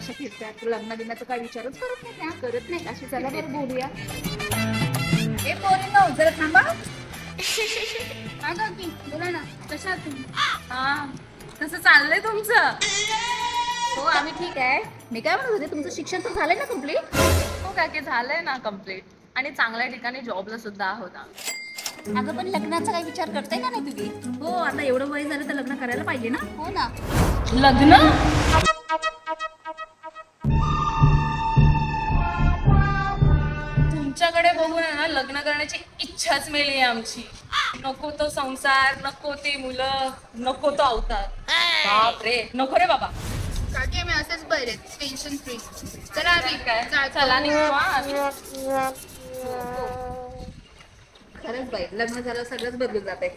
अशा फिरतात, लग्न बिग्नाचं काय विचारच करत नाही त्या, करत नाही अशी. चला बरं बोलूया. ए पोरींनो जरा थांबा. काय काकी बोला ना, कशा आहात तुम्ही? हा, कसं चाललंय तुमचं? हो आम्ही ठीक आहे. मी काय म्हणत होते, तुमचं शिक्षण तर झालंय ना कम्प्लीट? हो काकी, झालंय ना कम्प्लीट आणि चांगल्या ठिकाणी जॉबला सुद्धा आहोत आम्ही. अगं पण लग्नाचा काही विचार करताय का नाही तुम्ही? हो आता एवढं वय झालं तर लग्न करायला पाहिजे ना. हो ना. लग्न? तुमच्याकडे बघून आहे ना लग्न करण्याची इच्छाच मेली आहे आमची. नको तो संसार, नको ती मुलं, नको तो अवतार. बाप रे, नको रे बाबा. काकी आम्ही असेच बरे, टेन्शन फ्री. चला आम्ही काय चला निघू. खरंच बाई, लग्न झालं सगळंच बदलून जाते.